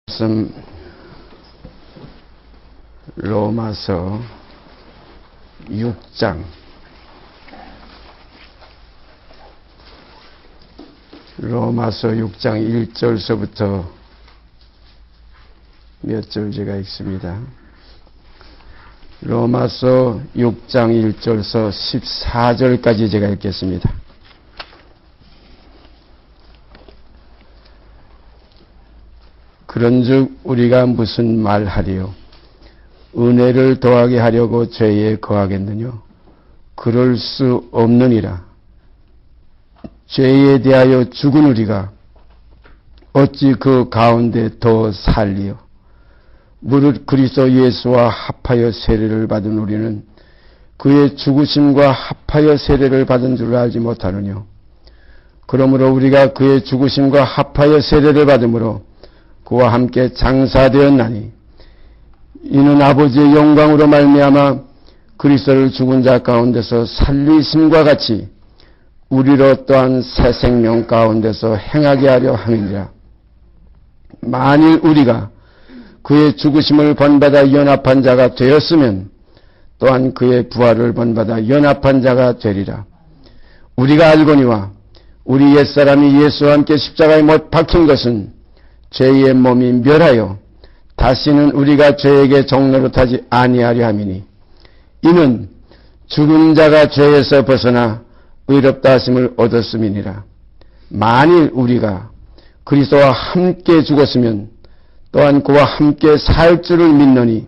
말씀 로마서 6장 로마서 6장 1절서부터 몇 절 제가 읽습니다. 로마서 6장 1절서 14절까지 제가 읽겠습니다. 그런즉 우리가 무슨 말하리요? 은혜를 더하게 하려고 죄에 거하겠느냐? 그럴 수 없느니라. 죄에 대하여 죽은 우리가 어찌 그 가운데 더 살리요? 무릇 그리스도 예수와 합하여 세례를 받은 우리는 그의 죽으심과 합하여 세례를 받은 줄 알지 못하느냐? 그러므로 우리가 그의 죽으심과 합하여 세례를 받음으로 그와 함께 장사되었나니 이는 아버지의 영광으로 말미암아 그리스도를 죽은 자 가운데서 살리심과 같이 우리로 또한 새 생명 가운데서 행하게 하려 함이니라. 만일 우리가 그의 죽으심을 번받아 연합한 자가 되었으면 또한 그의 부활을 번받아 연합한 자가 되리라. 우리가 알거니와 우리 옛사람이 예수와 함께 십자가에 못 박힌 것은 죄의 몸이 멸하여 다시는 우리가 죄에게 종노릇하지 아니하려 함이니 이는 죽은 자가 죄에서 벗어나 의롭다 하심을 얻었음이니라. 만일 우리가 그리스도와 함께 죽었으면 또한 그와 함께 살 줄을 믿노니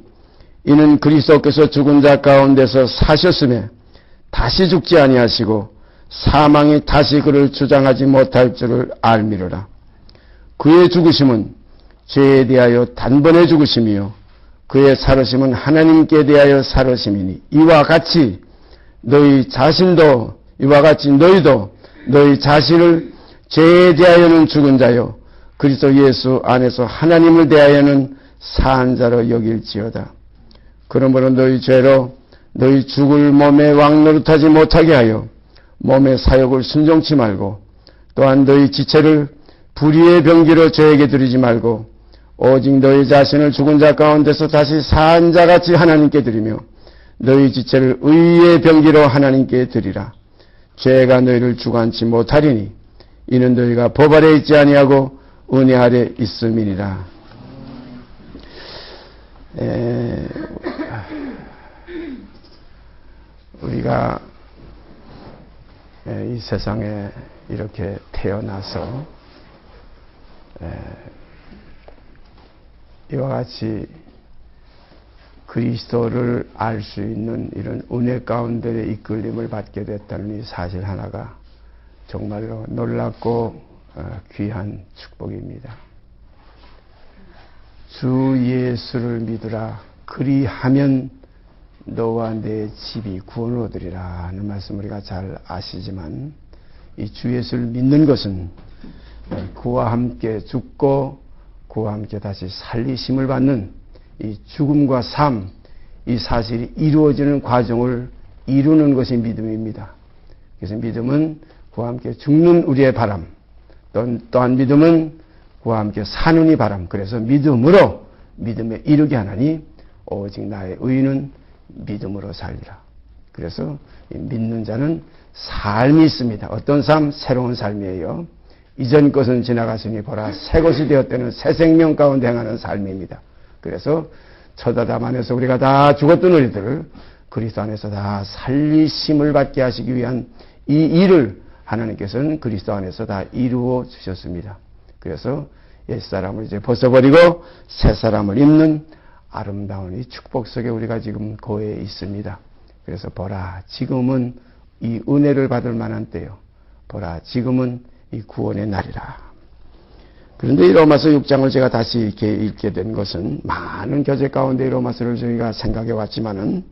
이는 그리스도께서 죽은 자 가운데서 사셨음에 다시 죽지 아니하시고 사망이 다시 그를 주장하지 못할 줄을 알미로라. 그의 죽으심은 죄에 대하여 단번에 죽으심이요 그의 살으심은 하나님께 대하여 살으심이니 이와 같이 너희 자신도 이와 같이 너희도 너희 자신을 죄에 대하여는 죽은 자요 그리스도 예수 안에서 하나님을 대하여는 산 자로 여길지어다. 그러므로 너희 죄로 너희 죽을 몸에 왕노릇하지 못하게 하여 몸의 사욕을 순종치 말고 또한 너희 지체를 불의의 병기로 죄에게 드리지 말고 오직 너희 자신을 죽은 자 가운데서 다시 산 자같이 하나님께 드리며 너희 지체를 의의 병기로 하나님께 드리라. 죄가 너희를 주관치 못하리니 이는 너희가 법 아래 있지 아니하고 은혜 아래 있음이니라. 우리가 이 세상에 이렇게 태어나서 이와 같이 그리스도를 알 수 있는 이런 은혜 가운데 이끌림을 받게 됐다는 이 사실 하나가 정말로 놀랍고 귀한 축복입니다. 주 예수를 믿으라. 그리하면 너와 내 집이 구원을 얻으리라 하는 말씀 우리가 잘 아시지만 이 주 예수를 믿는 것은 그와 함께 죽고 그와 함께 다시 살리심을 받는 이 죽음과 삶, 이 사실이 이루어지는 과정을 이루는 것이 믿음입니다. 그래서 믿음은 그와 함께 죽는 우리의 바람, 또한 믿음은 그와 함께 사는 이 바람. 그래서 믿음으로 믿음에 이르게 하나니 오직 나의 의인은 믿음으로 살리라. 그래서 믿는 자는 삶이 있습니다. 어떤 삶? 새로운 삶이에요. 이전 것은 지나갔으니 보라 새 것이 되었다는 새 생명 가운데 행하는 삶입니다. 그래서 첫 아담 안에서 우리가 다 죽었던 우리들을 그리스도 안에서 다 살리심을 받게 하시기 위한 이 일을 하나님께서는 그리스도 안에서 다 이루어 주셨습니다. 그래서 옛사람을 이제 벗어버리고 새사람을 입는 아름다운 이 축복 속에 우리가 지금 거해 있습니다. 그래서 보라 지금은 이 은혜를 받을 만한 때요. 보라 지금은 이 구원의 날이라. 그런데 이 로마서 6장을 제가 다시 이렇게 읽게 된 것은 많은 교재 가운데 이 로마서를 저희가 생각해 왔지만은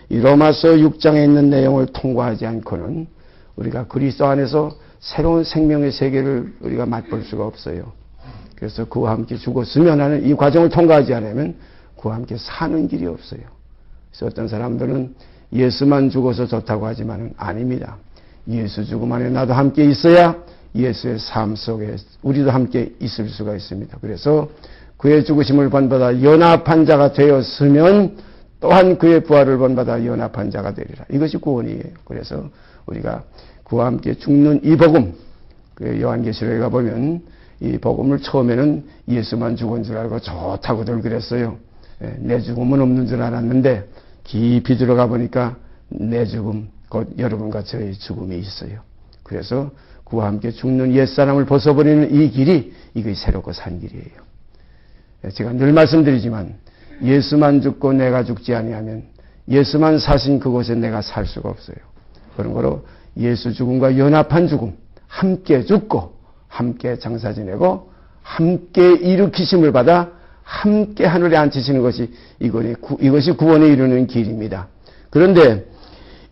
이 로마서 6장에 있는 내용을 통과하지 않고는 우리가 그리스도 안에서 새로운 생명의 세계를 우리가 맛볼 수가 없어요. 그래서 그와 함께 죽었으면 하는 이 과정을 통과하지 않으면 그와 함께 사는 길이 없어요. 그래서 어떤 사람들은 예수만 죽어서 좋다고 하지만은 아닙니다. 예수 죽음 안에 나도 함께 있어야 예수의 삶 속에 우리도 함께 있을 수가 있습니다. 그래서 그의 죽으심을 본받아 연합한 자가 되었으면 또한 그의 부활을 본받아 연합한 자가 되리라. 이것이 구원이에요. 그래서 우리가 그와 함께 죽는 이 복음, 그 요한계시록에 가보면 이 복음을 처음에는 예수만 죽은 줄 알고 좋다고들 그랬어요. 내 죽음은 없는 줄 알았는데 깊이 들어가 보니까 내 죽음, 곧 여러분과 저의 죽음이 있어요. 그래서 그와 함께 죽는 옛사람을 벗어버리는 이 길이 이것이 새롭고 산 길이에요. 제가 늘 말씀드리지만 예수만 죽고 내가 죽지 아니하면 예수만 사신 그곳에 내가 살 수가 없어요. 그런 거로 예수 죽음과 연합한 죽음, 함께 죽고 함께 장사 지내고 함께 일으키심을 받아 함께 하늘에 앉히시는 것이 이것이 구원에 이르는 길입니다. 그런데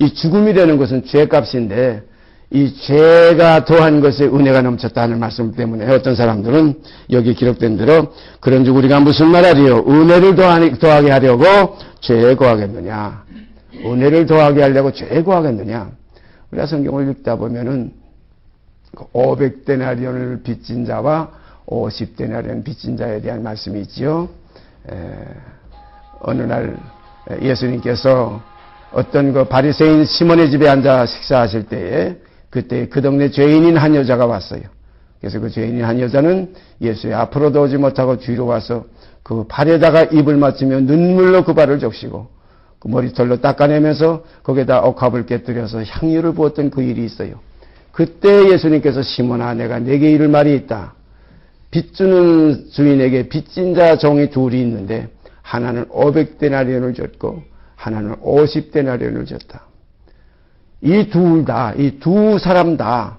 이 죽음이라는 것은 죄값인데 이 죄가 더한 것에 은혜가 넘쳤다는 말씀 때문에 어떤 사람들은 여기 기록된 대로 그런즉 우리가 무슨 말하리요? 은혜를 더하게 하려고 죄에 거하겠느냐? 은혜를 더하게 하려고 죄에 거하겠느냐? 우리가 성경을 읽다 보면은 500데나리온을 빚진 자와 50데나리온 빚진 자에 대한 말씀이 있지요. 어느 날 예수님께서 어떤 그 바리새인 시몬의 집에 앉아 식사하실 때에 그때 그 동네 죄인인 한 여자가 왔어요. 그래서 그 죄인인 한 여자는 예수의 앞으로도 오지 못하고 뒤로 와서 그 발에다가 입을 맞추며 눈물로 그 발을 적시고 그 머리털로 닦아내면서 거기에다 옥합을 깨뜨려서 향유를 부었던 그 일이 있어요. 그때 예수님께서 시몬아 내가 네게 이를 말이 있다. 빚 주는 주인에게 빚진 자 종이 둘이 있는데 하나는 500데나리온을 줬고 하나는 50데나리온을 줬다. 이 두 사람 다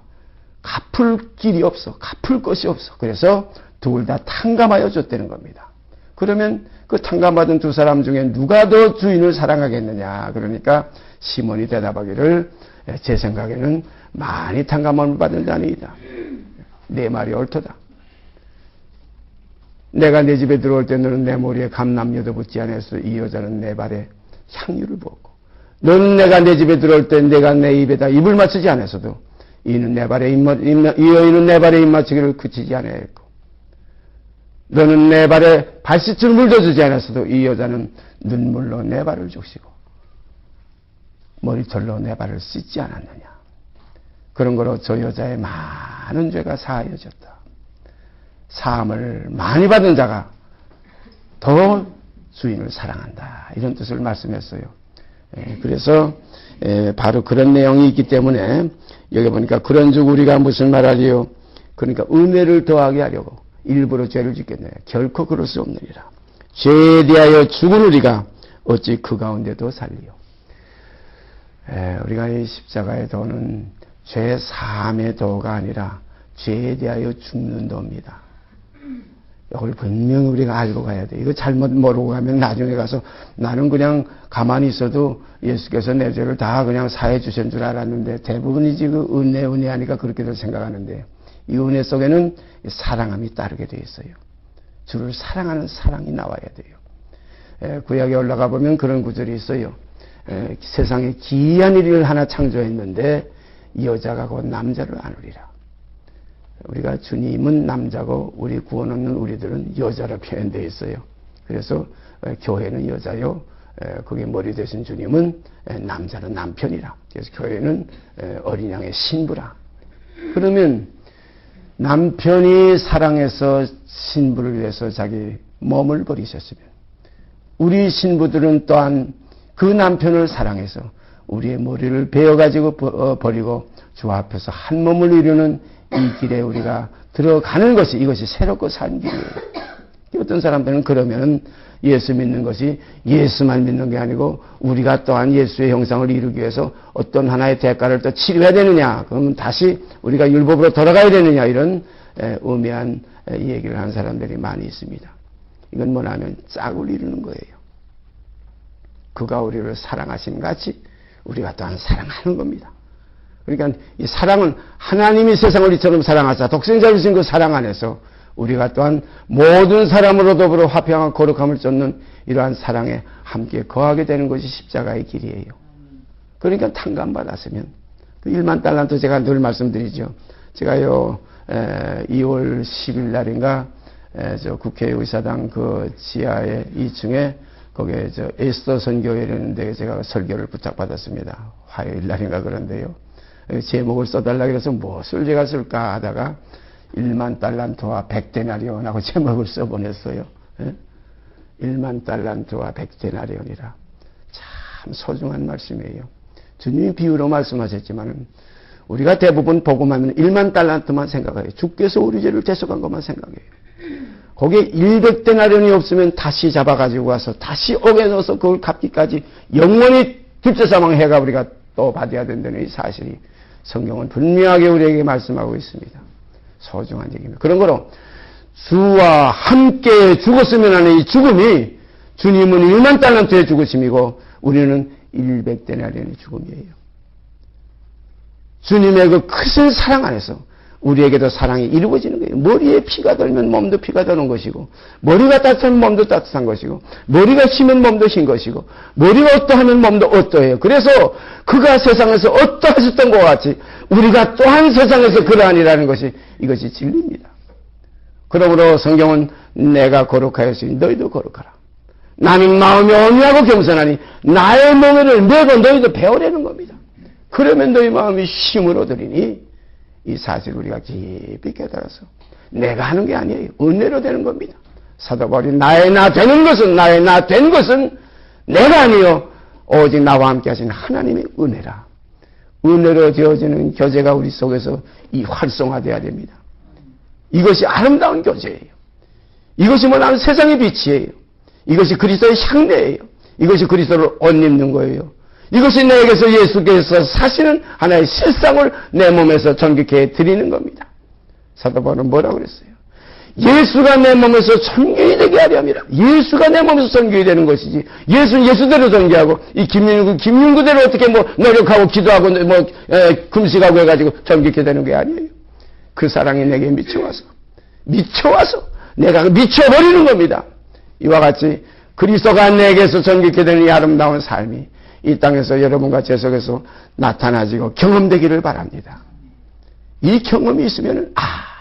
갚을 길이 없어. 갚을 것이 없어. 그래서 둘 다 탕감하여 줬다는 겁니다. 그러면 그 탕감받은 두 사람 중에 누가 더 주인을 사랑하겠느냐. 그러니까 시몬이 대답하기를 제 생각에는 많이 탕감함을 받은 자니이다. 내 말이 옳도다. 내가 내 집에 들어올 때 너는 내 머리에 감람여도 붙지 않았어. 이 여자는 내 발에 향유를 부었고 너는 내가 내 집에 들어올 때 내가 내 입에다 입을 맞추지 않았어도 이 여인은 내 발에 입 맞추기를 그치지 않았고 너는 내 발에 발씻을 물도 주지 않았어도 이 여자는 눈물로 내 발을 적시고 머리털로 내 발을 씻지 않았느냐. 그런 거로 저 여자의 많은 죄가 사하여졌다. 사함을 많이 받은 자가 더 주인을 사랑한다. 이런 뜻을 말씀했어요. 그래서 바로 그런 내용이 있기 때문에 여기 보니까 그런즉 우리가 무슨 말하리요? 그러니까 은혜를 더하게 하려고 일부러 죄를 짓겠느냐? 결코 그럴 수 없느니라. 죄에 대하여 죽은 우리가 어찌 그 가운데도 살리요? 우리가 이 십자가의 도는 죄 사함의 도가 아니라 죄에 대하여 죽는 도입니다. 이걸 분명히 우리가 알고 가야 돼. 이거 잘못 모르고 가면 나중에 가서 나는 그냥 가만히 있어도 예수께서 내 죄를 다 그냥 사해 주신 줄 알았는데 대부분이지 그 은혜 하니까 그렇게들 생각하는데 이 은혜 속에는 사랑함이 따르게 되어 있어요. 주를 사랑하는 사랑이 나와야 돼요. 구약에 올라가 보면 그런 구절이 있어요. 세상에 기이한 일을 하나 창조했는데 여자가 곧 남자를 안으리라. 우리가 주님은 남자고 우리 구원 얻는 우리들은 여자로 표현되어 있어요. 그래서 교회는 여자요. 거기 머리 되신 주님은 남자는 남편이라. 그래서 교회는 어린 양의 신부라. 그러면 남편이 사랑해서 신부를 위해서 자기 몸을 버리셨으면 우리 신부들은 또한 그 남편을 사랑해서 우리의 머리를 베어가지고 버리고 주 앞에서 한 몸을 이루는 이 길에 우리가 들어가는 것이 이것이 새롭고 산 길이에요. 어떤 사람들은 그러면 예수 믿는 것이 예수만 믿는 게 아니고 우리가 또한 예수의 형상을 이루기 위해서 어떤 하나의 대가를 또 치료해야 되느냐. 그러면 다시 우리가 율법으로 돌아가야 되느냐. 이런 음해한 얘기를 하는 사람들이 많이 있습니다. 이건 뭐냐면 짝을 이루는 거예요. 그가 우리를 사랑하신 같이 우리가 또한 사랑하는 겁니다. 그러니까 이 사랑은 하나님이 세상을 이처럼 사랑하사 독생자를 주신 그 사랑 안에서 우리가 또한 모든 사람으로 더불어 화평한 거룩함을 쫓는 이러한 사랑에 함께 거하게 되는 것이 십자가의 길이에요. 그러니까 탕감받았으면 그 1만 달란트 제가 늘 말씀드리죠. 제가요 2월 10일 날인가 저 국회의사당 그 지하에 2층에 거기에 저 에스더 선교회라는 데 제가 설교를 부탁받았습니다. 화요일 날인가 그런데요. 제목을 써달라 그래서 무엇을 제가 쓸까 하다가 1만 달란트와 100데나리온하고 제목을 써보냈어요. 1만 달란트와 100데나리온이라. 참 소중한 말씀이에요. 주님이 비유로 말씀하셨지만은 우리가 대부분 복음하면 1만 달란트만 생각해요. 주께서 우리 죄를 대속한 것만 생각해요. 거기에 100데나리온이 없으면 다시 잡아가지고 와서 다시 옥에 넣어서 그걸 갚기까지 영원히 뒷제사망해가 우리가 또 받아야 된다는 이 사실이 성경은 분명하게 우리에게 말씀하고 있습니다. 소중한 얘기입니다. 그런 거로 주와 함께 죽었으면 하는 이 죽음이 주님은 1만 달란트의 죽으심이고 우리는 100데나리온의 죽음이에요. 주님의 그 크신 사랑 안에서 우리에게도 사랑이 이루어지는 거예요. 머리에 피가 돌면 몸도 피가 도는 것이고, 머리가 따뜻하면 몸도 따뜻한 것이고, 머리가 쉬면 몸도 쉰 것이고, 머리가 어떠하면 몸도 어떠해요. 그래서 그가 세상에서 어떠하셨던 것 같이 우리가 또한 세상에서 그러하니라는 것이 이것이 진리입니다. 그러므로 성경은 내가 거룩하였으니 너희도 거룩하라. 나는 마음이 온유하고 겸손하니 나의 멍에를 메고 너희도 배우려는 겁니다. 그러면 너희 마음이 쉼을 얻으리니 이 사실을 우리가 깊이 깨달아서 내가 하는 게 아니에요. 은혜로 되는 겁니다. 사도 바울이 나의 나 되는 것은 나의 나 된 것은 내가 아니요 오직 나와 함께 하신 하나님의 은혜라. 은혜로 되어지는 교제가 우리 속에서 이 활성화돼야 됩니다. 이것이 아름다운 교제예요. 이것이 뭐냐면 세상의 빛이에요. 이것이 그리스도의 향례예요. 이것이 그리스도를 옷 입는 거예요. 이것이 내게서 예수께서 사시는 하나의 실상을 내 몸에서 전격해 드리는 겁니다. 사도 바울은 뭐라고 그랬어요? 예수가 내 몸에서 전교이 되게 하려 함이라. 예수가 내 몸에서 전교이 되는 것이지. 예수는 예수대로 전교하고 이 김윤구대로 어떻게 뭐 노력하고 기도하고 뭐 금식하고 해가지고 전격해 되는 게 아니에요. 그 사랑이 내게 미쳐와서 내가 미쳐버리는 겁니다. 이와 같이 그리스도가 내게서 전격해 되는 이 아름다운 삶이 이 땅에서 여러분과 제 속에서 나타나지고 경험되기를 바랍니다. 이 경험이 있으면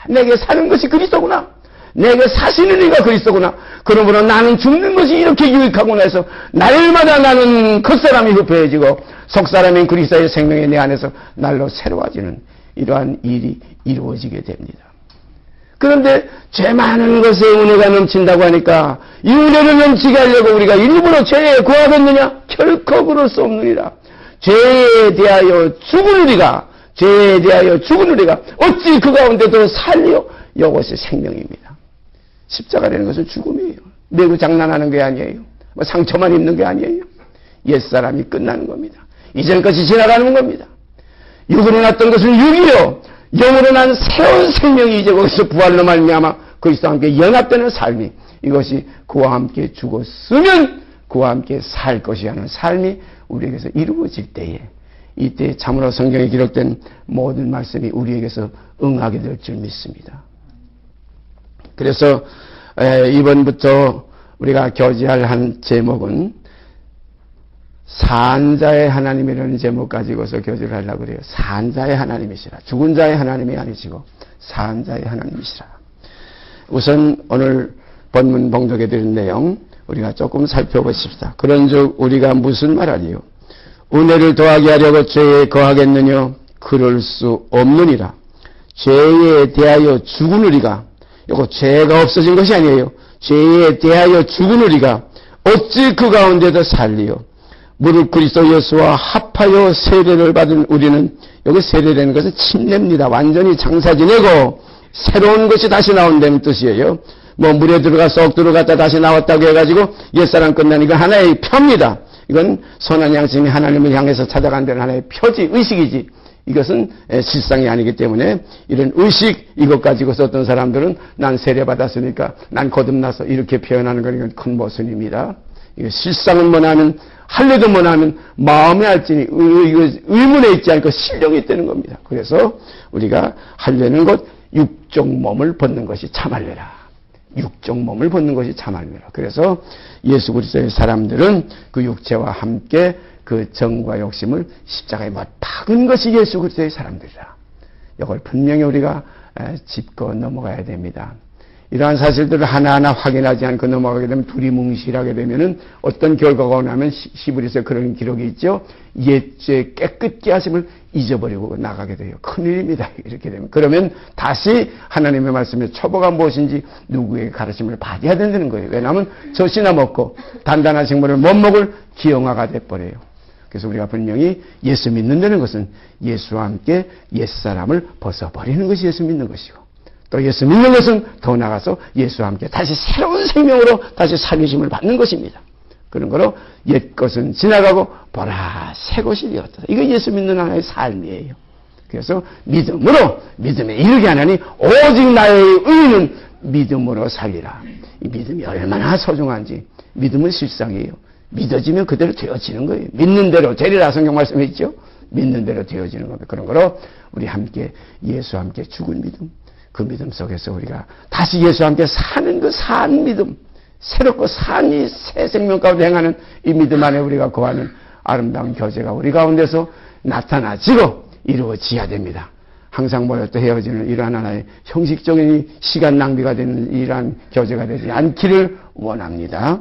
내게 사는 것이 그리스도구나. 내게 사시는 이가 그리스도구나. 그러므로 나는 죽는 것이 이렇게 유익하구나 해서 날마다 나는 겉사람이 흡해지고 속사람인 그리스도의 생명이 내 안에서 날로 새로워지는 이러한 일이 이루어지게 됩니다. 그런데 죄 많은 것에 은혜가 넘친다고 하니까 이 은혜를 넘치게 하려고 우리가 일부러 죄에 구하겠느냐? 결코 그럴 수 없느니라. 죄에 대하여 죽으리가 어찌 그 가운데도 살리요? 이것이 생명입니다. 십자가라는 것은 죽음이에요. 매우 장난하는 게 아니에요. 뭐 상처만 입는 게 아니에요. 옛사람이 끝나는 겁니다. 이전 것이 지나가는 겁니다. 육으로 났던 것은 육이요. 영으로 난 새로운 생명이 이제 거기서 부활로 말미암아 그리스도와 함께 연합되는 삶이 이것이 그와 함께 죽었으면 그와 함께 살 것이 하는 삶이 우리에게서 이루어질 때에 이때 참으로 성경에 기록된 모든 말씀이 우리에게서 응하게 될 줄 믿습니다. 그래서 이번부터 우리가 교제할 한 제목은 산자의 하나님이라는 제목 가지고서 교제를 하려고 그래요. 산자의 하나님이시라. 죽은 자의 하나님이 아니시고 산자의 하나님이시라. 우선 오늘 본문 봉독해 드린 내용 우리가 조금 살펴보십시다. 그런즉 우리가 무슨 말하리요? 은혜를 더하게 하려고 죄에 거하겠느냐? 그럴 수 없느니라. 죄에 대하여 죽은 우리가 이거 죄가 없어진 것이 아니에요. 죄에 대하여 죽은 우리가 어찌 그 가운데도 살리요? 무릇 그리스도 예수와 합하여 세례를 받은 우리는 여기 세례라는 것은 침례입니다. 완전히 장사 지내고 새로운 것이 다시 나온다는 뜻이에요. 뭐 물에 들어가 쏙 들어갔다 다시 나왔다고 해가지고 옛사람 끝나니까 하나의 표입니다. 이건 선한 양심이 하나님을 향해서 찾아간다는 하나의 표지, 의식이지. 이것은 실상이 아니기 때문에 이런 의식 이것 가지고서 어떤 사람들은 난 세례 받았으니까 난 거듭나서 이렇게 표현하는 건 이건 큰 모순입니다. 이거 실상은 뭐냐면 할래도 뭐냐면 마음의 알진이 의문에 있지 않고 신령이 있다는 겁니다. 그래서 우리가 할례는 것 육종 몸을 벗는 것이 참할례라. 육종 몸을 벗는 것이 참할례라. 그래서 예수 그리스도의 사람들은 그 육체와 함께 그 정과 욕심을 십자가에 못 박은 것이 예수 그리스도의 사람들이라. 이걸 분명히 우리가 짚고 넘어가야 됩니다. 이러한 사실들을 하나하나 확인하지 않고 넘어가게 되면 두리뭉실하게 되면은 어떤 결과가 오냐면 히브리서 그런 기록이 있죠. 옛죄 깨끗게 하심을 잊어버리고 나가게 돼요. 큰일입니다. 이렇게 되면. 그러면 다시 하나님의 말씀에 초보가 무엇인지 누구에게 가르침을 받아야 된다는 거예요. 왜냐하면 젖이나 먹고 단단한 식물을 못 먹을 기형아가 돼버려요. 그래서 우리가 분명히 예수 믿는다는 것은 예수와 함께 옛사람을 벗어버리는 것이 예수 믿는 것이고, 또 예수 믿는 것은 더 나아가서 예수와 함께 다시 새로운 생명으로 다시 살리심을 받는 것입니다. 그런 거로 옛것은 지나가고 보라 새 것이 되었다. 이거 예수 믿는 하나의 삶이에요. 그래서 믿음으로 믿음에 이르게 하나니 오직 나의 의는 믿음으로 살리라. 이 믿음이 얼마나 소중한지. 믿음은 실상이에요. 믿어지면 그대로 되어지는 거예요. 믿는 대로 되리라 성경 말씀에 있죠. 믿는 대로 되어지는 겁니다. 그런 거로 우리 함께 예수와 함께 죽은 믿음, 그 믿음 속에서 우리가 다시 예수와 함께 사는 그 산 믿음, 새롭고 산 이 새 생명 가운데 행하는 이 믿음 안에 우리가 거하는 아름다운 교제가 우리 가운데서 나타나지고 이루어져야 됩니다. 항상 모였다 헤어지는 이러한 하나의 형식적인 시간 낭비가 되는 이러한 교제가 되지 않기를 원합니다.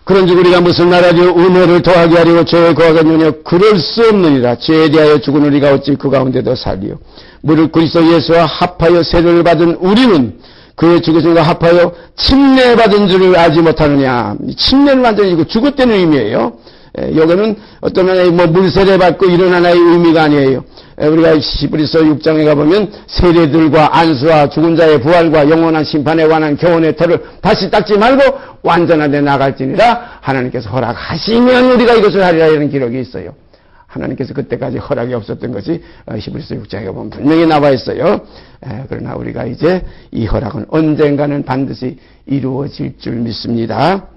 그런즉 우리가 무슨 말하리요? 은혜를 더하게 하려고 죄에 거하겠느냐? 그럴 수 없느니라. 죄에 대하여 죽은 우리가 어찌 그 가운데도 살리요? 무릇 그리스도 예수와 합하여 세례를 받은 우리는 그의 죽으심과 합하여 침례받은 줄을 알지 못하느냐? 침례는 완전히 이거 죽었다는 의미예요. 여기는 어떤 하나의 물세례 받고 이런 하나의 의미가 아니에요. 우리가 히브리서 6장에 가보면 세례들과 안수와 죽은 자의 부활과 영원한 심판에 관한 교훈의 터를 다시 닦지 말고 완전한 데 나갈지니라 하나님께서 허락하시면 우리가 이것을 하리라 이런 기록이 있어요. 하나님께서 그때까지 허락이 없었던 것이 히브리서 6장에 보면 분명히 나와 있어요. 그러나 우리가 이제 이 허락은 언젠가는 반드시 이루어질 줄 믿습니다.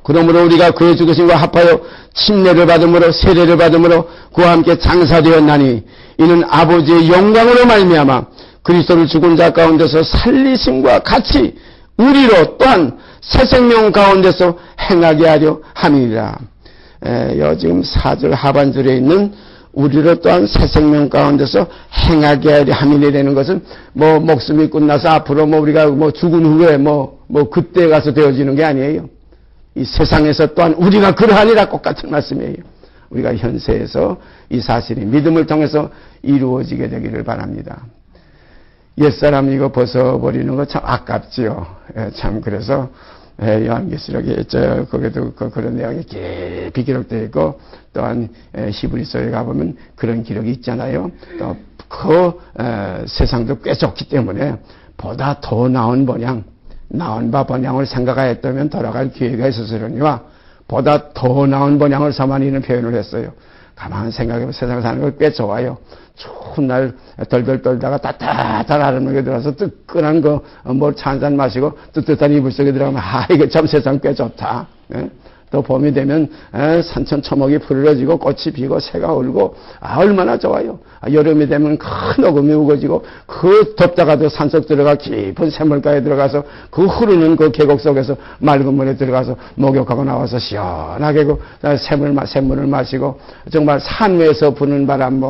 그러므로 우리가 그의 죽으심과 합하여 침례를 받음으로 세례를 받음으로 그와 함께 장사되었나니 이는 아버지의 영광으로 말미암아 그리스도를 죽은 자 가운데서 살리심과 같이 우리로 또한 새 생명 가운데서 행하게 하려 함이니라. 지금 4절 하반절에 있는 우리로 또한 새 생명 가운데서 행하게 하려 함이라는 것은 목숨이 끝나서 앞으로 우리가 죽은 후에 그때 가서 되어지는 게 아니에요. 이 세상에서 또한 우리가 그러하니라 똑같은 말씀이에요. 우리가 현세에서 이 사실이 믿음을 통해서 이루어지게 되기를 바랍니다. 옛사람 이거 벗어버리는 거 참 아깝지요. 참 그래서 요한계시록에 거기도 그런 내용이 깊이 기록되어 있고 또한 히브리서에 가보면 그런 기록이 있잖아요. 또 그 세상도 꽤 좋기 때문에 보다 더 나은 번향, 나은 바 번향을 생각하였다면 돌아갈 기회가 있었으려니와 보다 더 나은 번향을 삼아니는 표현을 했어요. 가만히 생각해보면 세상 사는 거 꽤 좋아요. 추운 날 덜덜 떨다가 따뜻한 아름하게 들어가서 뜨끈한 거 차 한 잔 마시고 뜨뜻한 이불 속에 들어가면 이게 참 세상 꽤 좋다. 또 봄이 되면 산천 초목이 푸르러지고 꽃이 피고 새가 울고 얼마나 좋아요. 여름이 되면 큰 어금이 우거지고 그 덥다가도 산속 들어가 깊은 샘물가에 들어가서 그 흐르는 그 계곡 속에서 맑은 물에 들어가서 목욕하고 나와서 시원하게 그 샘물을 마시고 정말 산 위에서 부는 바람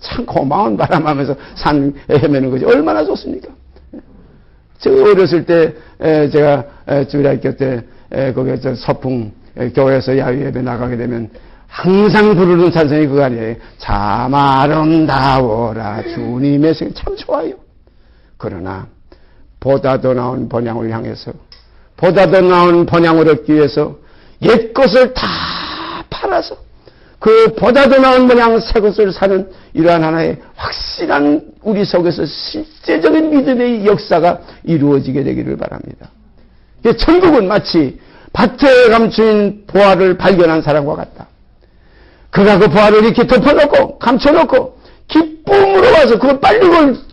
참 고마운 바람 하면서 산 헤매는 거지 얼마나 좋습니까? 저 어렸을 때 제가 주일학교 때 거기에 서풍 교회에서 야외 예배 나가게 되면 항상 부르는 찬송이 그거 아니에요. 참 아름다워라 주님의 생 참 좋아요. 그러나 보다 더 나은 번향을 향해서 보다 더 나은 번향을 얻기 위해서 옛 것을 다 팔아서 그 보다 더 나은 번향 새 것을 사는 이러한 하나의 확실한 우리 속에서 실제적인 믿음의 역사가 이루어지게 되기를 바랍니다. 천국은 마치 밭에 감추인 보화를 발견한 사람과 같다. 그가 그 보화를 이렇게 덮어놓고 감춰놓고 기쁨으로 와서 그걸 빨리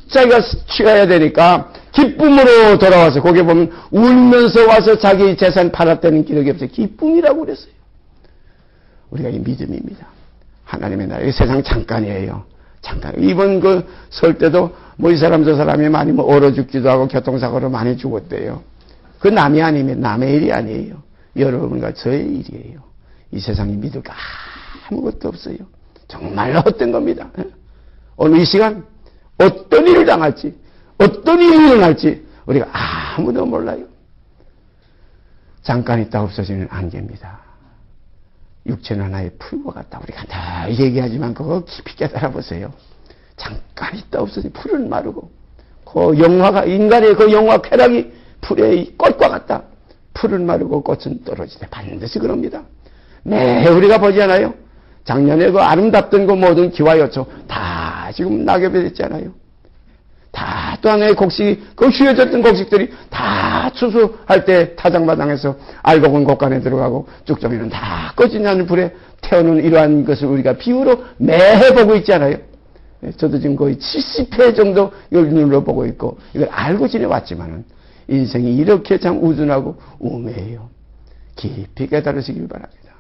자기가 취해야 되니까 기쁨으로 돌아와서 거기에 보면 울면서 와서 자기 재산 팔았다는 기록이 없어요. 기쁨이라고 그랬어요. 우리가 이 믿음입니다. 하나님의 나라. 이 세상 잠깐이에요. 잠깐. 이번 설 때도 이 사람 저 사람이 많이 얼어 죽기도 하고 교통사고로 많이 죽었대요. 그 남이 아니면 남의 일이 아니에요. 여러분과 저의 일이에요. 이 세상이 믿을 거 아무것도 없어요. 정말로 헛된 겁니다. 오늘 이 시간 어떤 일을 당할지 어떤 일이 일어날지 우리가 아무도 몰라요. 잠깐 있다 없어지는 안개입니다. 육체는 하나의 풀과 같다. 우리가 늘 얘기하지만 그거 깊이 깨달아 보세요. 잠깐 있다 없어지는 풀은 마르고 그 영화가 인간의 그 영화 쾌락이 풀의 꽃과 같다. 풀은 마르고 꽃은 떨어지되 반드시 그럽니다. 매 우리가 보지 않아요? 작년에 그 아름답던 그 모든 기와요초 다 지금 낙엽이 됐잖아요. 다 또 하나의 곡식이 그 휘어졌던 곡식들이 다 추수할 때 타작마당에서 알곡은 곡간에 들어가고 쭉정이는 다 꺼지지 않는 불에 태우는 이러한 것을 우리가 비유로 매해 보고 있잖아요. 저도 지금 거의 70회 정도 이걸 눈으로 보고 있고 이걸 알고 지내왔지만은 인생이 이렇게 참 우둔하고 우매해요. 깊이 깨달으시길 바랍니다.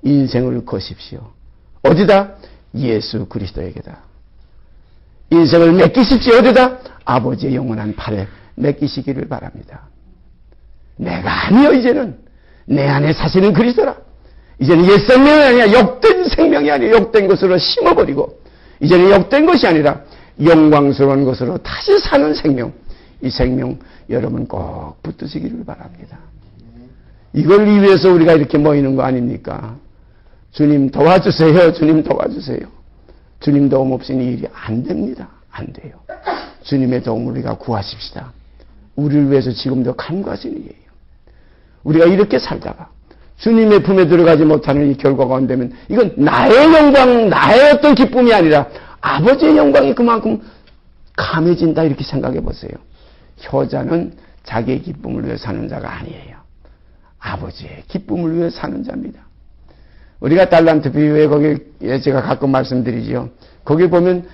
인생을 거십시오. 어디다? 예수 그리스도에게다. 인생을 맡기십시오. 어디다? 아버지의 영원한 팔에 맡기시기를 바랍니다. 내가 아니요 이제는 내 안에 사시는 그리스도라. 이제는 옛 생명이 아니라 욕된 생명이 아니라 욕된 것으로 심어버리고 이제는 욕된 것이 아니라 영광스러운 것으로 다시 사는 생명. 이 생명 여러분 꼭 붙드시기를 바랍니다. 이걸 위해서 우리가 이렇게 모이는 거 아닙니까? 주님 도와주세요. 주님 도와주세요. 주님 도움 없이는 일이 안 됩니다. 안 돼요. 주님의 도움을 우리가 구하십시다. 우리를 위해서 지금도 간구하시는 일이에요. 우리가 이렇게 살다가 주님의 품에 들어가지 못하는 이 결과가 온다면 이건 나의 영광, 나의 어떤 기쁨이 아니라 아버지의 영광이 그만큼 감해진다 이렇게 생각해 보세요. 효자는 자기의 기쁨을 위해 사는 자가 아니에요. 아버지의 기쁨을 위해 사는 자입니다. 우리가 달란트 비유에 거기에 제가 가끔 말씀드리죠. 거기 보면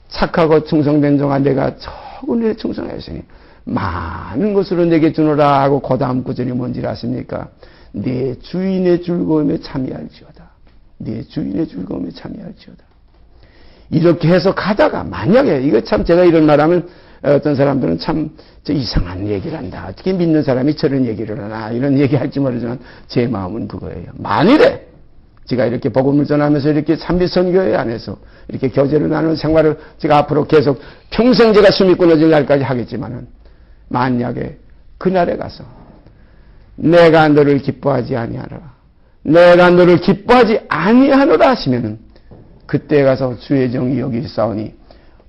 착하고 충성된 종아 내가 적은 충성하였으니 많은 것으로 내게 주노라 하고 그 다음 구절이 뭔지 아십니까? 네 주인의 즐거움에 참여할지어다. 네 주인의 즐거움에 참여할지어다. 이렇게 해서 가다가 만약에 이거 참 제가 이런 말하면 어떤 사람들은 참 이상한 얘기를 한다. 어떻게 믿는 사람이 저런 얘기를 하나 이런 얘기할지 모르지만 제 마음은 그거예요. 만일에 제가 이렇게 복음을 전하면서 이렇게 삼비선교회 안에서 이렇게 교제를 나누는 생활을 제가 앞으로 계속 평생 제가 숨이 끊어질 날까지 하겠지만은 만약에 그날에 가서 내가 너를 기뻐하지 아니하노라. 내가 너를 기뻐하지 아니하노라 하시면은 그때 가서 주의 정이 여기 있사오니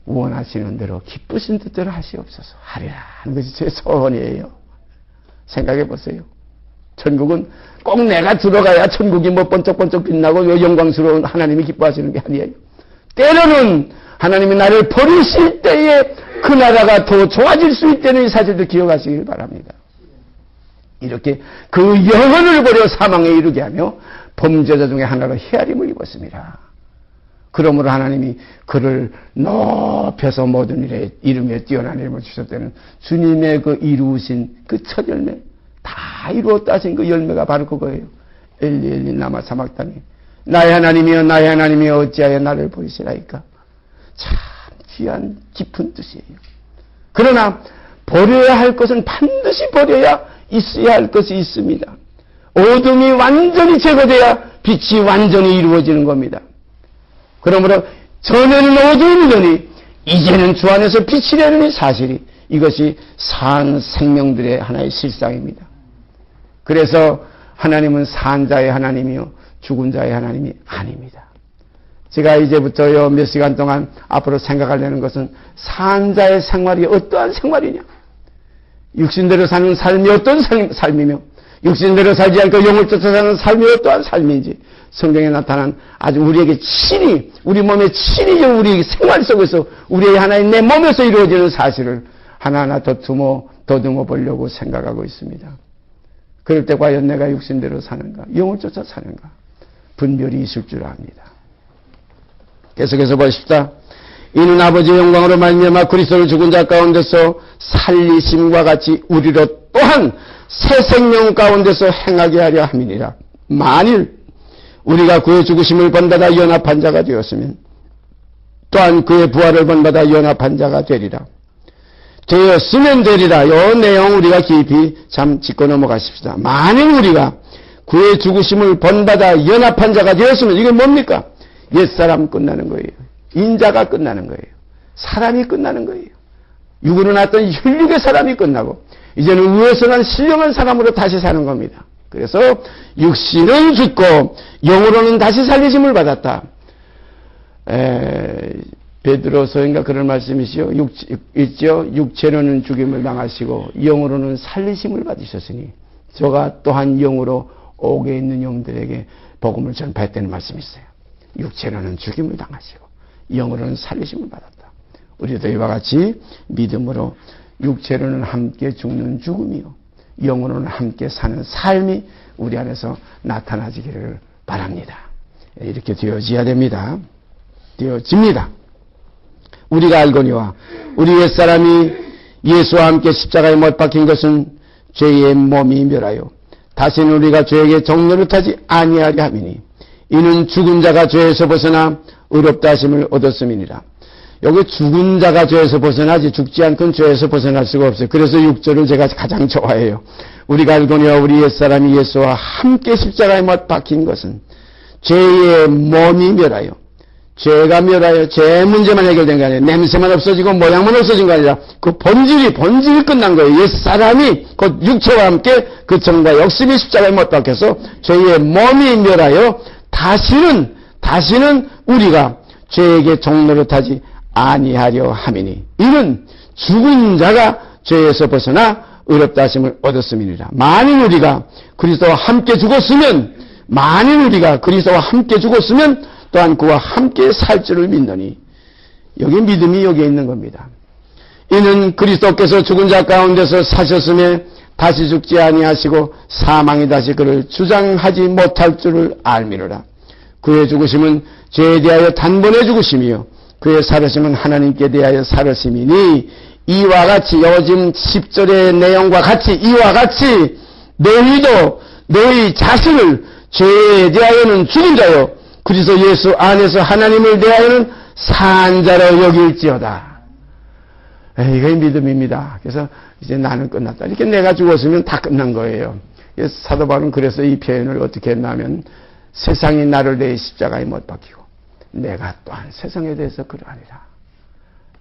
원하시는 대로 기쁘신 뜻대로 하시옵소서 하리라 하는 것이 제 소원이에요. 생각해 보세요. 천국은 꼭 내가 들어가야 천국이 뭐 번쩍번쩍 빛나고 영광스러운 하나님이 기뻐하시는 게 아니에요. 때로는 하나님이 나를 버리실 때에 그 나라가 더 좋아질 수 있다는 이 사실도 기억하시길 바랍니다. 이렇게 그 영혼을 버려 사망에 이르게 하며 범죄자 중에 하나로 헤아림을 입었습니다. 그러므로 하나님이 그를 높여서 모든 일에 이름에 뛰어난 이름을 주셨다는 주님의 그 이루신 그 첫 열매 다 이루었다 하신 그 열매가 바로 그거예요. 엘리 엘리 라마 사막다니 나의 하나님이여 나의 하나님이여 어찌하여 나를 버리시라이까. 참 귀한 깊은 뜻이에요. 그러나 버려야 할 것은 반드시 버려야 있어야 할 것이 있습니다. 어둠이 완전히 제거돼야 빛이 완전히 이루어지는 겁니다. 그러므로 전에는 어두움이더니 이제는 주 안에서 빛이라는 이 사실이 이것이 산 생명들의 하나의 실상입니다. 그래서 하나님은 산 자의 하나님이요 죽은 자의 하나님이 아닙니다. 제가 이제부터요 몇 시간 동안 앞으로 생각하려는 것은 산 자의 생활이 어떠한 생활이냐, 육신대로 사는 삶이 어떤 삶이며 육신대로 살지 않고 영을 쫓아 사는 삶이 어떠한 삶인지 성경에 나타난 아주 우리에게 친히 우리 몸에 친히 우리 생활 속에서 우리의 하나의 내 몸에서 이루어지는 사실을 하나하나 더듬어 보려고 생각하고 있습니다. 그럴 때 과연 내가 육신대로 사는가 영을 쫓아 사는가 분별이 있을 줄 압니다. 계속해서 보십시다. 이는 아버지의 영광으로 말미암아 그리스도를 죽은 자 가운데서 살리심과 같이 우리로 또한 새 생명 가운데서 행하게 하려 함이니라. 만일 우리가 그의 죽으심을 본받아 연합한 자가 되었으면 또한 그의 부활을 본받아 연합한 자가 되리라. 되었으면 되리라. 이 내용 우리가 깊이 참 짚고 넘어가십시다. 만일 우리가 그의 죽으심을 본받아 연합한 자가 되었으면 이게 뭡니까? 옛사람 끝나는 거예요. 인자가 끝나는 거예요. 사람이 끝나는 거예요. 육으로 났던 혈육의 사람이 끝나고 이제는 위에서 난 신령한 사람으로 다시 사는 겁니다. 그래서 육신은 죽고 영으로는 다시 살리심을 받았다. 베드로서인가 그런 말씀이시죠. 있죠. 육체로는 죽임을 당하시고 영으로는 살리심을 받으셨으니 저가 또한 영으로 옥에 있는 영들에게 복음을 전파했다는 말씀이 있어요. 육체로는 죽임을 당하시고 영으로는 살리심을 받았다. 우리도 이와 같이 믿음으로 육체로는 함께 죽는 죽음이요 영으로는 함께 사는 삶이 우리 안에서 나타나지기를 바랍니다. 이렇게 되어져야 됩니다. 되어집니다. 우리가 알거니와 우리 옛사람이 예수와 함께 십자가에 못 박힌 것은 죄의 몸이 멸하여 다시는 우리가 죄에게 정노릇하지 아니하려 함이니 이는 죽은 자가 죄에서 벗어나 의롭다 하심을 얻었음이니라. 여기 죽은 자가 죄에서 벗어나지 죽지 않고는 죄에서 벗어날 수가 없어요. 그래서 6절을 제가 가장 좋아해요. 우리가 알거니와 우리 옛사람이 예수와 함께 십자가에 못 박힌 것은 죄의 몸이 멸하여 죄가 멸하여 죄 문제만 해결된 게 아니라 냄새만 없어지고 모양만 없어진 게 아니라 그 본질이 끝난 거예요. 옛사람이 곧 육체와 함께 그 정과 역심이 십자가에 못 박혀서 죄의 몸이 멸하여 다시는 우리가 죄에게 종노릇하지 아니하려 함이니 이는 죽은 자가 죄에서 벗어나 의롭다 하심을 얻었음이니라. 만일 우리가 그리스도와 함께 죽었으면 또한 그와 함께 살 줄을 믿노니 여기 믿음이 여기에 있는 겁니다. 이는 그리스도께서 죽은 자 가운데서 사셨음에 다시 죽지 아니하시고 사망이 다시 그를 주장하지 못할 줄을 알미노라. 그의 죽으심은 죄에 대하여 단번에 죽으심이요 그의 살으심은 하나님께 대하여 살으심이니 이와 같이 요즘 10절의 내용과 같이 이와 같이 너희도 너희 자신을 죄에 대하여는 죽은 자요 그리스도 예수 안에서 하나님을 대하여는 산 자로 여길지어다. 이게 믿음입니다. 그래서 이제 나는 끝났다. 이렇게 내가 죽었으면 다 끝난 거예요. 사도 바울은 그래서 이 표현을 어떻게 했냐면 세상이 나를 내 십자가에 못 박히고 내가 또한 세상에 대해서 그러하니라.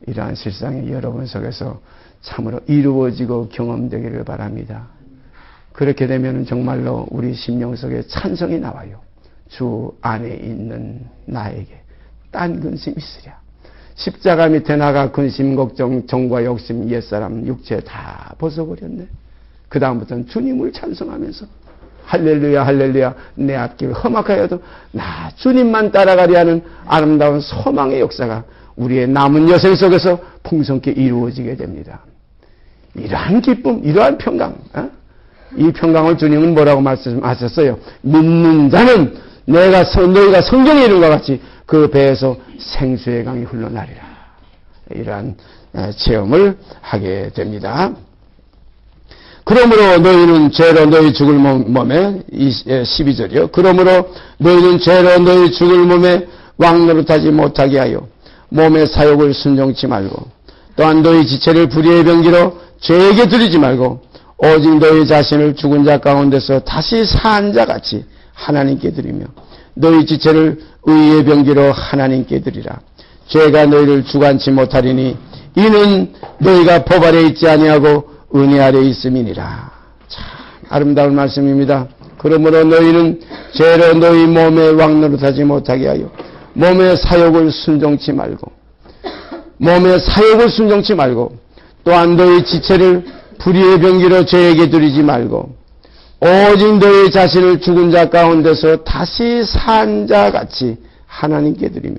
이러한 실상이 여러분 속에서 참으로 이루어지고 경험되기를 바랍니다. 그렇게 되면 정말로 우리 심령 속에 찬성이 나와요. 주 안에 있는 나에게 딴 근심 있으랴. 십자가 밑에 나가 근심, 걱정, 정과 욕심, 옛사람, 육체 다 벗어버렸네. 그 다음부터는 주님을 찬송하면서 할렐루야 할렐루야 내 앞길 험악하여도 나 주님만 따라가리 하는 아름다운 소망의 역사가 우리의 남은 여생 속에서 풍성케 이루어지게 됩니다. 이러한 기쁨, 이러한 평강, 이 평강을 주님은 뭐라고 말씀하셨어요? 믿는 자는 너희가 성경에 이룬 것 같이 그 배에서 생수의 강이 흘러나리라. 이러한 체험을 하게 됩니다. 그러므로 너희는 죄로 너희 죽을 몸에 12절이요. 그러므로 너희는 죄로 너희 죽을 몸에 왕노릇하지 못하게 하여 몸의 사욕을 순종치 말고 또한 너희 지체를 불의의 병기로 죄에게 드리지 말고 오직 너희 자신을 죽은 자 가운데서 다시 산 자같이 하나님께 드리며 너희 지체를 의의 병기로 하나님께 드리라. 죄가 너희를 주관치 못하리니 이는 너희가 법 아래 있지 아니하고 은혜 아래 있음이니라. 참 아름다운 말씀입니다. 그러므로 너희는 죄로 너희 몸에 왕노릇하지 못하게 하여 몸의 사욕을 순종치 말고 또한 너희 지체를 불의의 병기로 죄에게 드리지 말고 오직 너희 자신을 죽은 자 가운데서 다시 산 자같이 하나님께 드리며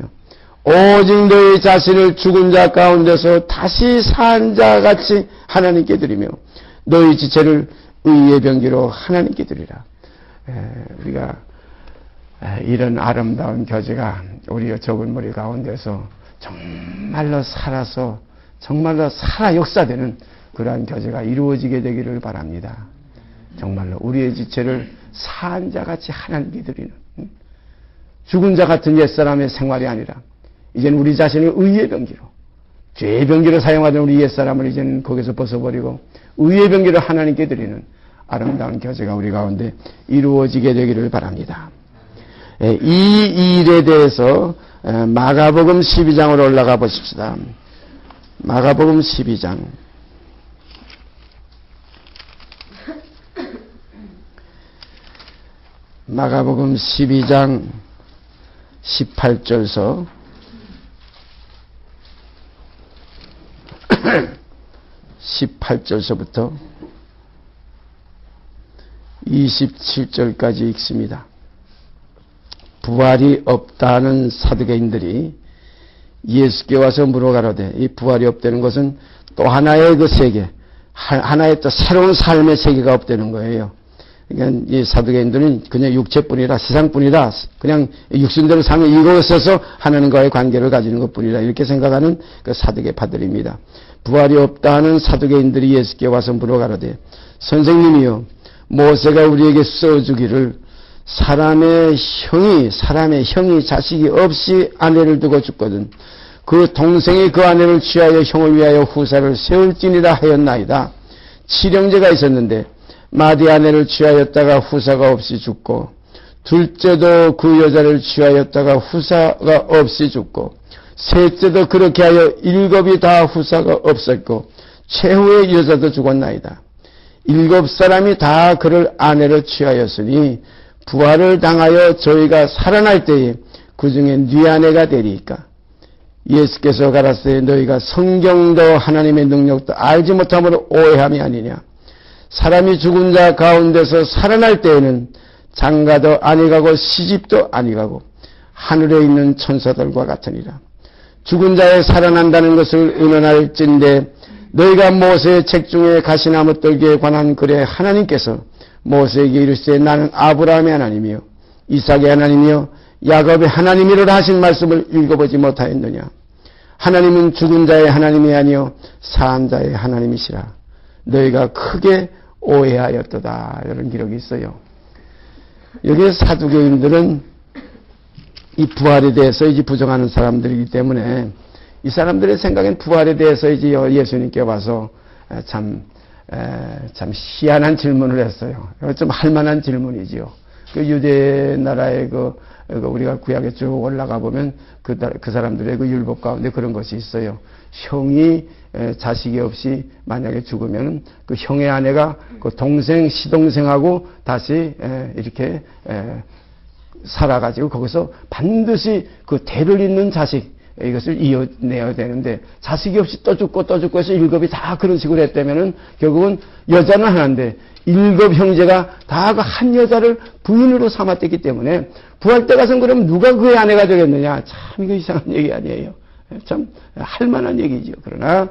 오직 너희 자신을 죽은 자 가운데서 다시 산 자같이 하나님께 드리며 너희 지체를 의의 병기로 하나님께 드리라. 우리가 이런 아름다운 교제가 우리의 적은 머리 가운데서 정말로 살아 역사되는 그러한 교제가 이루어지게 되기를 바랍니다. 정말로 우리의 지체를 산 자같이 하나님께 드리는 죽은 자 같은 옛사람의 생활이 아니라 이제는 우리 자신을 의의 병기로 죄의 병기로 사용하던 우리 옛사람을 이제는 거기서 벗어버리고 의의 병기로 하나님께 드리는 아름다운 교제가 우리 가운데 이루어지게 되기를 바랍니다. 이 일에 대해서 마가복음 12장으로 올라가 보십시다. 마가복음 12장 마가복음 12장 18절서 18절서부터 27절까지 읽습니다. 부활이 없다는 사두개인들이 예수께 와서 물어가로되, 이 부활이 없다는 것은 또 하나의 그 세계, 하나의 또 새로운 삶의 세계가 없다는 거예요. 그러니까 이 사두개인들은 그냥 육체뿐이라, 세상뿐이라, 그냥 육신대로 사는 이곳에서 하나님과의 관계를 가지는 것뿐이라 이렇게 생각하는 그 사두개파들입니다. 부활이 없다는 사두개인들이 예수께 와서 물어가로되, 선생님이요, 모세가 우리에게 써주기를 사람의 형이 자식이 없이 아내를 두고 죽거든 그 동생이 그 아내를 취하여 형을 위하여 후사를 세울지니라 하였나이다. 칠형제가 있었는데 맏이 아내를 취하였다가 후사가 없이 죽고, 둘째도 그 여자를 취하였다가 후사가 없이 죽고, 셋째도 그렇게 하여 일곱이 다 후사가 없었고, 최후의 여자도 죽었나이다. 일곱 사람이 다 그를 아내로 취하였으니 부활을 당하여 저희가 살아날 때에 그 중에 네 아내가 되리이까. 예수께서 가라사대, 너희가 성경도 하나님의 능력도 알지 못함으로 오해함이 아니냐. 사람이 죽은 자 가운데서 살아날 때에는 장가도 아니 가고 시집도 아니 가고 하늘에 있는 천사들과 같으니라. 죽은 자에 살아난다는 것을 의논할진대 너희가 모세의 책 중에 가시나무 떨기에 관한 글에 하나님께서 모세에게 이르시되 나는 아브라함의 하나님이요 이삭의 하나님이요 야곱의 하나님이로라 하신 말씀을 읽어보지 못하였느냐. 하나님은 죽은 자의 하나님이 아니요 산 자의 하나님이시라. 너희가 크게 오해하였도다. 이런 기록이 있어요. 여기 사두개인들은 이 부활에 대해서 이제 부정하는 사람들이기 때문에 이 사람들의 생각엔 부활에 대해서 이제 예수님께 와서 참 희한한 질문을 했어요. 좀 할만한 질문이지요. 그 유대 나라의 우리가 구약에 쭉 올라가 보면 그 사람들의 그 율법 가운데 그런 것이 있어요. 형이 자식이 없이 만약에 죽으면 그 형의 아내가 그 시동생하고 다시 이렇게 살아가지고 거기서 반드시 그 대를 잇는 자식, 이것을 이어내야 되는데 자식이 없이 또 죽고 해서 일곱이 다 그런 식으로 했다면은 결국은 여자는 하나인데 일곱 형제가 다 그 한 여자를 부인으로 삼았기 때문에 부활 때 가서는 그러면 누가 그의 아내가 되겠느냐. 참 이거 이상한 얘기 아니에요. 참 할만한 얘기죠. 그러나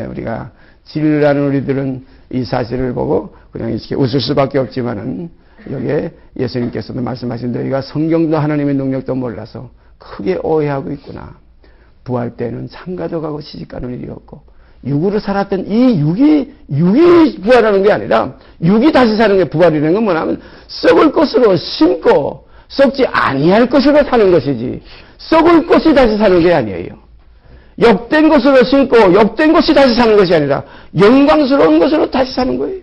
우리가 진리를 아는 우리들은 이 사실을 보고 그냥 이렇게 웃을 수밖에 없지만은 여기에 예수님께서도 말씀하신 너희가 성경도 하나님의 능력도 몰라서 크게 오해하고 있구나. 부활 때는 장가도 가고 시집가는 일이 없고 육으로 살았던 이 육이 부활하는 게 아니라 육이 다시 사는 게 부활이라는 건 뭐냐면 썩을 것으로 심고 썩지 아니할 것으로 사는 것이지 썩을 것이 다시 사는 게 아니에요. 역된 것으로 심고 역된 것이 다시 사는 것이 아니라 영광스러운 것으로 다시 사는 거예요.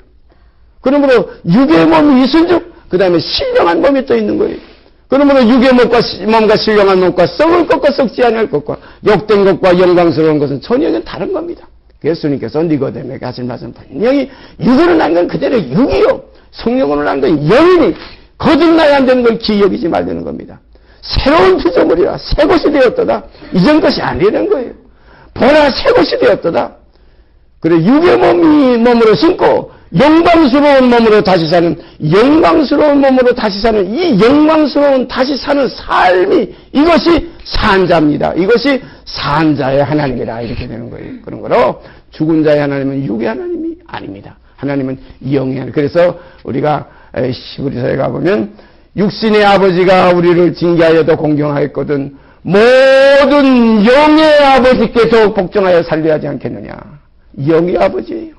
그러므로 육의 몸이 이순죽 그 다음에 신령한 몸이 또 있는 거예요. 그러므로 육의 몸과 신령한 몸과 썩을 것과 썩지 않을 것과 역된 것과 영광스러운 것은 전혀 다른 겁니다. 예수님께서 니고데모에게 하신 말씀 분명히 육으로 난 건 그대로 육이요 성령으로 난 건 영이니 거듭나야 안 되는 걸 기억이지 말라는 겁니다. 새로운 피조물이라 새 것이 되었도다. 이전 것이 아니라는 거예요. 보라 새 것이 되었도다. 그래 육의 몸으로 심고 영광스러운 몸으로 다시 사는 영광스러운 몸으로 다시 사는 이 영광스러운 다시 사는 삶이 이것이 산자입니다. 이것이 산자의 하나님이라 이렇게 되는 거예요. 그런 거로 죽은 자의 하나님은 육의 하나님이 아닙니다. 하나님은 영의 하나님. 그래서 우리가 히브리서에 가보면 육신의 아버지가 우리를 징계하여도 공경하였거든 모든 영의 아버지께 더욱 복종하여 살려야 하지 않겠느냐. 영의 아버지예요.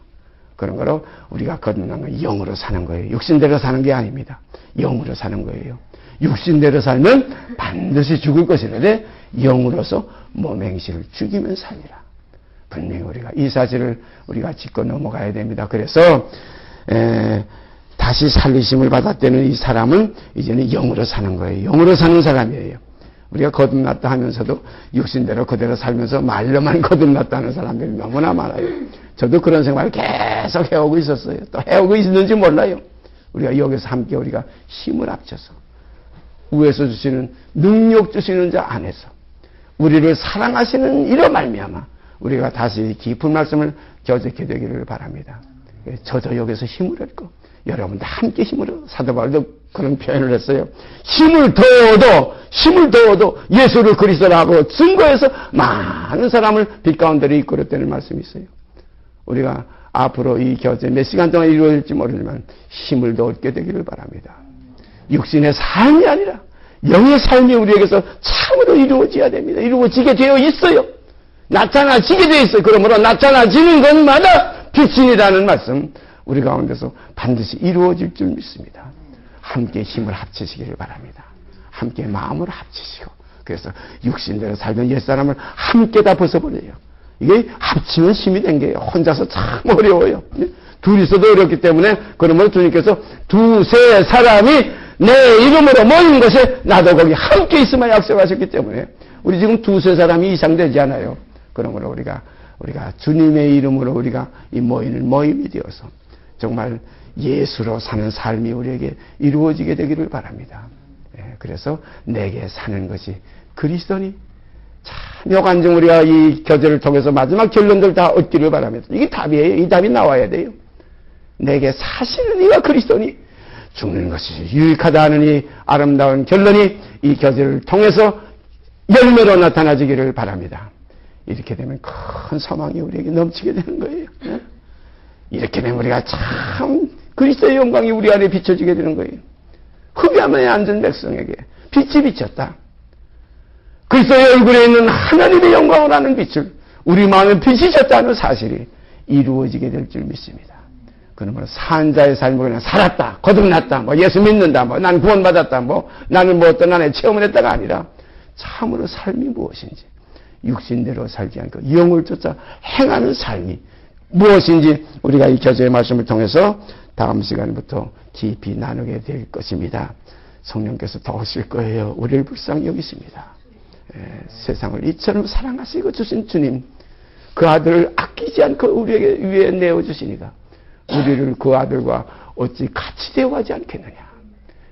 그런 거로 우리가 거듭난 건 영으로 사는 거예요. 육신대로 사는 게 아닙니다. 영으로 사는 거예요. 육신대로 살면 반드시 죽을 것이는데 영으로서 몸 행실을 죽이면 살리라. 분명히 우리가 이 사실을 우리가 짚고 넘어가야 됩니다. 그래서 다시 살리심을 받았다는 이 사람은 이제는 영으로 사는 거예요. 영으로 사는 사람이에요. 우리가 거듭났다 하면서도 육신대로 그대로 살면서 말로만 거듭났다는 사람들이 너무나 많아요. 저도 그런 생활을 계속 해오고 있었어요. 또 해오고 있는지 몰라요. 우리가 여기서 함께 우리가 힘을 합쳐서 위에서 주시는 능력 주시는 자 안에서 우리를 사랑하시는 이로 말미암아 우리가 다시 깊은 말씀을 교제하게 되기를 바랍니다. 저도 여기서 힘을 얻고 여러분도 함께 힘을 얻어. 사도 바울도 그런 표현을 했어요. 힘을 더 얻어 예수를 그리스도라고 증거해서 많은 사람을 빛 가운데로 이끌었다는 말씀이 있어요. 우리가 앞으로 이 교제 몇 시간 동안 이루어질지 모르지만 힘을 더 얻게 되기를 바랍니다. 육신의 삶이 아니라 영의 삶이 우리에게서 참으로 이루어져야 됩니다. 이루어지게 되어 있어요. 나타나지게 되어 있어요. 그러므로 나타나지는 것마다 빛이라는 말씀 우리 가운데서 반드시 이루어질 줄 믿습니다. 함께 힘을 합치시기를 바랍니다. 함께 마음을 합치시고 그래서 육신대로 살던 옛사람을 함께 다 벗어버려요. 이게 합치면 힘이 된 게요. 혼자서 참 어려워요. 둘이서도 어렵기 때문에 그러므로 주님께서 두세 사람이 내 이름으로 모인 것에 나도 거기 함께 있으면 약속하셨기 때문에 우리 지금 두세 사람이 이상 되지 않아요. 그러므로 우리가 주님의 이름으로 우리가 이 모이는 모임이 되어서 정말 예수로 사는 삶이 우리에게 이루어지게 되기를 바랍니다. 그래서 내게 사는 것이 그리스도니 참 요간중 우리가 이 교제를 통해서 마지막 결론들 다 얻기를 바랍니다. 이게 답이에요. 이 답이 나와야 돼요. 내게 사시는 이가 그리스도니 죽는 것이 유익하다 하는 이 아름다운 결론이 이 교제를 통해서 열매로 나타나지기를 바랍니다. 이렇게 되면 큰 소망이 우리에게 넘치게 되는 거예요. 이렇게 되면 우리가 참 그리스도의 영광이 우리 안에 비춰지게 되는 거예요. 흑암에 앉은 백성에게 빛이 비쳤다. 그리스도의 얼굴에 있는 하나님의 영광을 아는 빛을 우리 마음에 비치셨다는 사실이 이루어지게 될 줄 믿습니다. 그러므로 산 자의 삶을 그냥 살았다, 거듭났다, 예수 믿는다, 난 구원받았다, 나는 어떤 안에 체험을 했다가 아니라 참으로 삶이 무엇인지 육신대로 살지 않고 영을 쫓아 행하는 삶이 무엇인지 우리가 이 교제의 말씀을 통해서 다음 시간부터 깊이 나누게 될 것입니다. 성령께서 도우실 거예요. 우리를 불쌍히 여기십니다. 세상을 이처럼 사랑하시고 주신 주님, 그 아들을 아끼지 않고 우리에게 위에 내어주시니까 우리를 그 아들과 어찌 같이 대우하지 않겠느냐.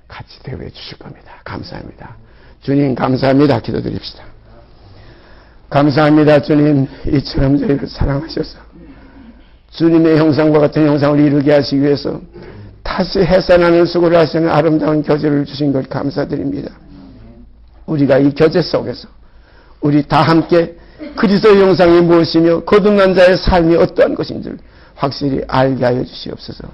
같이 대우해 주실 겁니다. 감사합니다. 주님 감사합니다. 기도드립시다. 감사합니다. 주님, 이처럼 저희를 사랑하셔서 주님의 형상과 같은 형상을 이루게 하시기 위해서 다시 해산하는 수고를 하시는 아름다운 교제를 주신 것 감사드립니다. 우리가 이 교제 속에서 우리 다 함께 그리스도의 형상이 무엇이며 거듭난 자의 삶이 어떠한 것인지를 확실히 알게 하여 주시옵소서.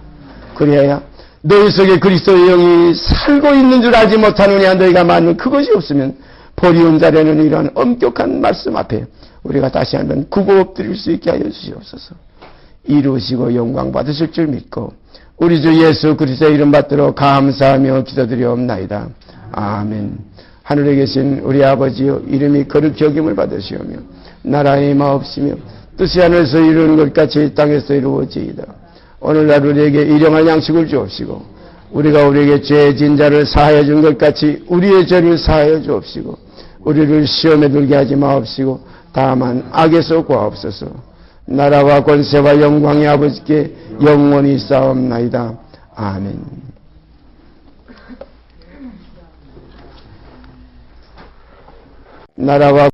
그래야 너희 속에 그리스도의 영이 살고 있는 줄 알지 못하느냐. 너희가 만일 그것이 없으면 버리운 자라는 이러한 엄격한 말씀 앞에 우리가 다시 한번 굽어 엎드릴 수 있게 하여 주시옵소서. 이루시고 영광 받으실 줄 믿고 우리 주 예수 그리스도의 이름 받들어 감사하며 기도드리옵나이다. 아멘. 하늘에 계신 우리 아버지여, 이름이 거룩히 여김을 받으시오며 나라의 마옵시며 뜻이 하늘에서 이루는 것 같이 땅에서 이루어지이다. 오늘날 우리에게 일용할 양식을 주옵시고 우리가 우리에게 죄 진 자를 사하여 준 것 같이 우리의 죄를 사하여 주옵시고 우리를 시험에 들게 하지 마옵시고 다만 악에서 구하옵소서. 나라와 권세와 영광이 아버지께 영원히 싸움나이다. 아멘. 나라와